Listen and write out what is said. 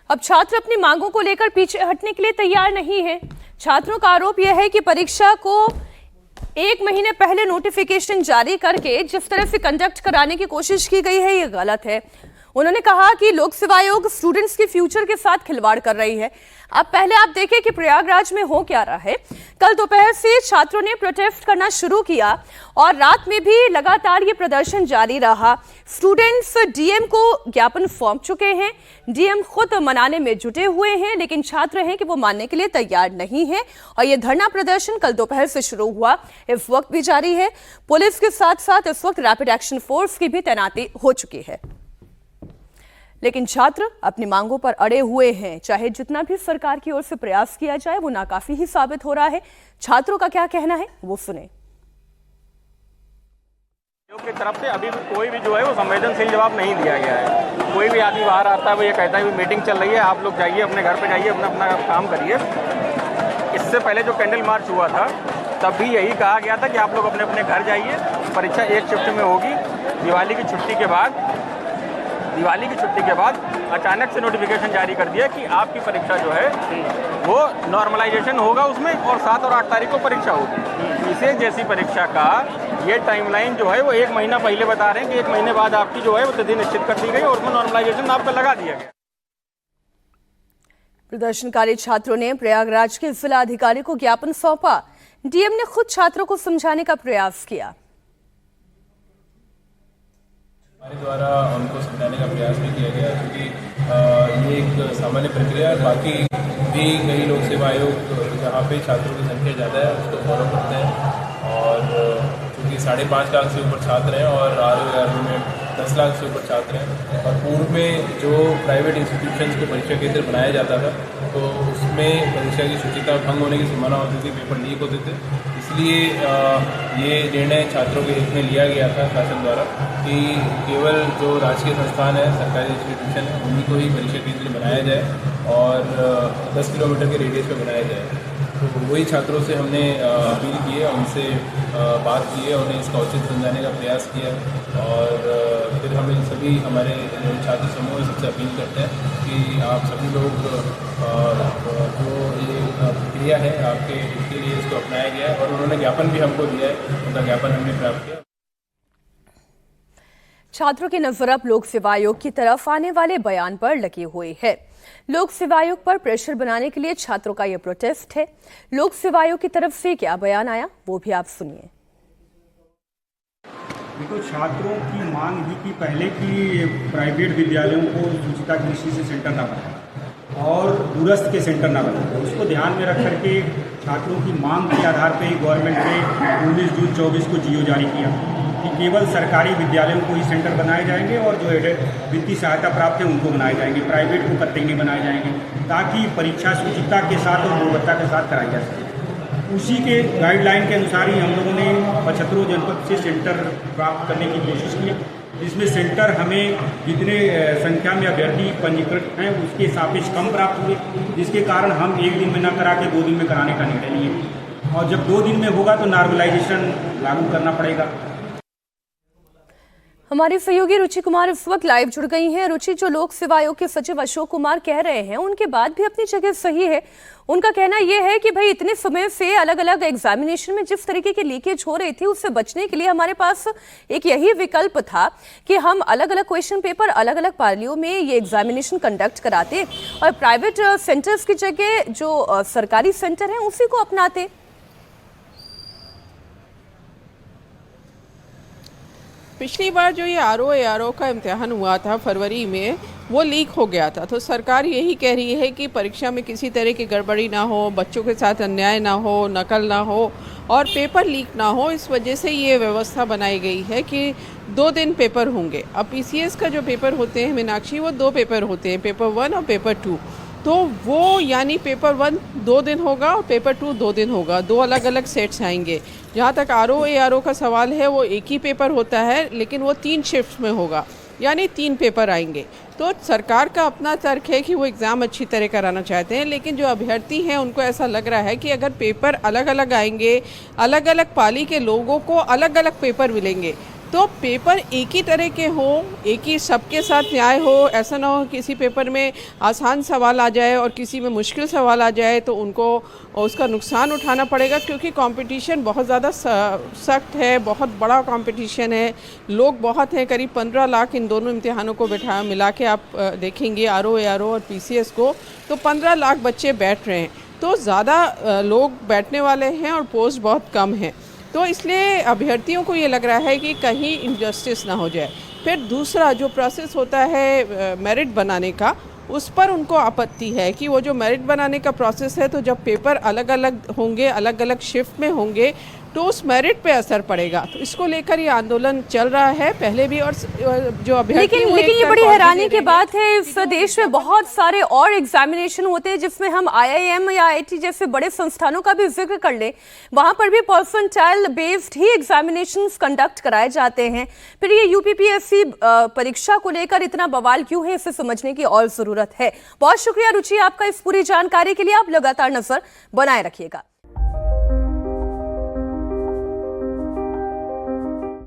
अब छात्र अपनी मांगों को लेकर पीछे हटने के लिए तैयार नहीं है। छात्रों का आरोप यह है कि परीक्षा को 1 महीने पहले नोटिफिकेशन जारी करके जिस तरह से कंडक्ट कराने की कोशिश की गई है, ये गलत है। उन्होंने कहा कि लोक सेवा आयोग स्टूडेंट्स के फ्यूचर के साथ खिलवाड़ कर रही है। अब पहले आप देखें कि प्रयागराज में हो क्या रहा है। कल दोपहर से छात्रों ने प्रोटेस्ट करना शुरू किया और रात में भी लगातार ये प्रदर्शन जारी रहा। स्टूडेंट्स डीएम को ज्ञापन सौंप चुके हैं। डीएम खुद मनाने में जुटे हुए हैं, लेकिन छात्र हैं कि वो मानने के लिए तैयार नहीं है। और ये धरना प्रदर्शन कल दोपहर से शुरू हुआ, इस वक्त भी जारी है। पुलिस के साथ साथ इस वक्त रैपिड एक्शन फोर्स की भी तैनाती हो चुकी है, लेकिन छात्र अपनी मांगों पर अड़े हुए हैं। चाहे जितना भी सरकार की ओर से प्रयास किया जाए, वो नाकाफी ही साबित हो रहा है। छात्रों का क्या कहना है, वो सुने। की तरफ से अभी भी कोई भी जो है वो संवेदनशील जवाब नहीं दिया गया है। कोई भी आदमी बाहर आता है, वो ये कहता है कि मीटिंग चल रही है, आप लोग जाइए अपने घर पे, जाइए अपना अपना काम करिए। इससे पहले जो कैंडल मार्च हुआ था, तब भी यही कहा गया था कि आप लोग अपने अपने घर जाइए, परीक्षा एक शिफ्ट में होगी। दिवाली की छुट्टी के बाद अचानक से नोटिफिकेशन जारी कर दिया कि आपकी परीक्षा जो है वो नॉर्मलाइजेशन होगा उसमें, और 7 और 8 तारीख को परीक्षा होगी। इसे जैसी परीक्षा का ये टाइमलाइन जो है वो 1 महीना पहले बता रहे हैं कि 1 महीने बाद आपकी जो है वो तिथि निश्चित कर दी गई और उसमें नॉर्मलाइजेशन आपका लगा दिया गया। प्रदर्शनकारी छात्रों ने प्रयागराज के जिला अधिकारी को ज्ञापन सौंपा। डीएम ने खुद छात्रों को समझाने का प्रयास किया। हमारे द्वारा उनको समझाने का प्रयास भी किया गया, क्योंकि ये एक सामान्य प्रक्रिया है। बाकी भी कई लोक सेवा आयोग जहाँ पे छात्रों की संख्या ज़्यादा है उसको फॉलो करते हैं, और क्योंकि 5.5 लाख से ऊपर छात्र हैं और RO में 10 लाख से ऊपर छात्र हैं, और पूर्व में जो प्राइवेट इंस्टीट्यूशंस को परीक्षा केंद्र बनाया जाता था तो उसमें परीक्षा की शुचिता भंग होने की संभावना होती थी, पेपर लीक होते थे। इसलिए ये निर्णय छात्रों के हित में लिया गया था शासन द्वारा कि केवल जो राजकीय संस्थान है, सरकारी इंस्टीट्यूशन है, उन्हीं को ही परीक्षा केंद्र बनाया जाए और 10 किलोमीटर के रेडियस में बनाया जाए। तो वही छात्रों से हमने अपील की है, उनसे बात की है, उन्हें इसका उचित समझाने का प्रयास किया, और फिर हमें सभी हमारे छात्र समूह सबसे अपील करते हैं कि आप सभी लोग जो ये प्रक्रिया है आपके इसके लिए इसको अपनाया गया है, और उन्होंने ज्ञापन भी हमको दिया है, उनका ज्ञापन हमने प्राप्त किया। छात्रों की नजर अब लोक सेवा आयोग की तरफ आने वाले बयान पर लगी हुई है। लोक सेवा आयोग पर प्रेशर बनाने के लिए छात्रों का यह प्रोटेस्ट है। लोक सेवा आयोग की तरफ से क्या बयान आया, वो भी आप सुनिए। देखो, छात्रों की मांग ही कि पहले की प्राइवेट विद्यालयों को शुचिता कृषि से सेंटर ना बनाए और दूरस्थ के सेंटर ना बनाए, उसको ध्यान में रख करके छात्रों की मांग के आधार पर गवर्नमेंट ने 19 जून 24 को जीओ जारी किया कि केवल सरकारी विद्यालयों को ही सेंटर बनाए जाएंगे और जो वित्तीय सहायता प्राप्त है उनको बनाए जाएंगे, प्राइवेट को कतई नहीं बनाए जाएंगे, ताकि परीक्षा शुचिता के साथ और गुणवत्ता के साथ कराई जा सके। उसी के गाइडलाइन के अनुसार ही हम लोगों ने 75 जनपद से सेंटर प्राप्त करने की कोशिश की, जिसमें सेंटर हमें जितने संख्या में अभ्यर्थी पंजीकृत हैं उसके सापेक्ष कम प्राप्त हुए, जिसके कारण हम 1 दिन में न करा के 2 दिन में कराने का निर्णय लिए, और जब 2 दिन में होगा तो नॉर्मलाइजेशन लागू करना पड़ेगा। हमारी सहयोगी रुचि कुमार इस वक्त लाइव जुड़ गई हैं। रुचि, जो लोक सेवा आयोग के सचिव अशोक कुमार कह रहे हैं उनके बाद भी अपनी जगह सही है। उनका कहना यह है कि भाई इतने समय से अलग अलग एग्जामिनेशन में जिस तरीके की लीकेज हो रही थी उससे बचने के लिए हमारे पास एक यही विकल्प था कि हम अलग अलग क्वेश्चन पेपर अलग अलग पालियों में ये एग्जामिनेशन कंडक्ट कराते और प्राइवेट सेंटर्स की जगह जो सरकारी सेंटर है उसी को अपनाते। पिछली बार जो ये RO का इम्तिहान हुआ था फरवरी में, वो लीक हो गया था, तो सरकार यही कह रही है कि परीक्षा में किसी तरह की गड़बड़ी ना हो, बच्चों के साथ अन्याय ना हो, नकल ना हो और पेपर लीक ना हो। इस वजह से ये व्यवस्था बनाई गई है कि 2 दिन पेपर होंगे। अब PCS का जो पेपर होते हैं मीनाक्षी, वो 2 पेपर होते हैं, पेपर 1 और पेपर 2। तो वो यानी पेपर 1 2 दिन होगा और पेपर 2 2 दिन होगा, 2 अलग अलग सेट्स आएंगे। जहाँ तक RO का सवाल है, वो एक ही पेपर होता है लेकिन वो 3 शिफ्ट्स में होगा, यानी 3 पेपर आएंगे। तो सरकार का अपना तर्क है कि वो एग्ज़ाम अच्छी तरह कराना चाहते हैं, लेकिन जो अभ्यर्थी हैं उनको ऐसा लग रहा है कि अगर पेपर अलग अलग आएंगे, अलग अलग पाली के लोगों को अलग अलग पेपर मिलेंगे, तो पेपर एक ही तरह के हो, एक ही सबके साथ न्याय हो। ऐसा ना हो किसी पेपर में आसान सवाल आ जाए और किसी में मुश्किल सवाल आ जाए तो उनको उसका नुकसान उठाना पड़ेगा, क्योंकि कंपटीशन बहुत ज़्यादा सख्त है, बहुत बड़ा कंपटीशन है, लोग बहुत हैं, करीब 15 लाख इन दोनों इम्तिहानों को मिला के आप देखेंगे आरओ एआरओ और पीसीएस को, तो 15 लाख बच्चे बैठ रहे हैं, तो ज़्यादा लोग बैठने वाले हैं और पोस्ट बहुत कम है। तो इसलिए अभ्यर्थियों को ये लग रहा है कि कहीं इनजस्टिस ना हो जाए। फिर दूसरा जो प्रोसेस होता है मेरिट बनाने का, उस पर उनको आपत्ति है कि वो जो मेरिट बनाने का प्रोसेस है, तो जब पेपर अलग अलग होंगे, अलग अलग शिफ्ट में होंगे, तो उस मेरिट पे असर पड़ेगा। तो इसको लेकर ये आंदोलन चल रहा है पहले भी, और जो अभ्यर्थी लेकिन ये बड़ी हैरानी की बात है, इस देश में बहुत सारे और एग्जामिनेशन होते हैं जिसमें हम आईआईएम या आईआईटी जैसे बड़े संस्थानों का भी जिक्र कर लें, वहां पर भी परसेंटाइल बेस्ड ही एग्जामिनेशंस कंडक्ट कराए जाते हैं। फिर ये यूपीपीएससी परीक्षा को लेकर इतना बवाल क्यों है, इसे समझने की और जरूरत है। बहुत शुक्रिया रुचि आपका इस पूरी जानकारी के लिए। आप लगातार नजर बनाए रखिएगा।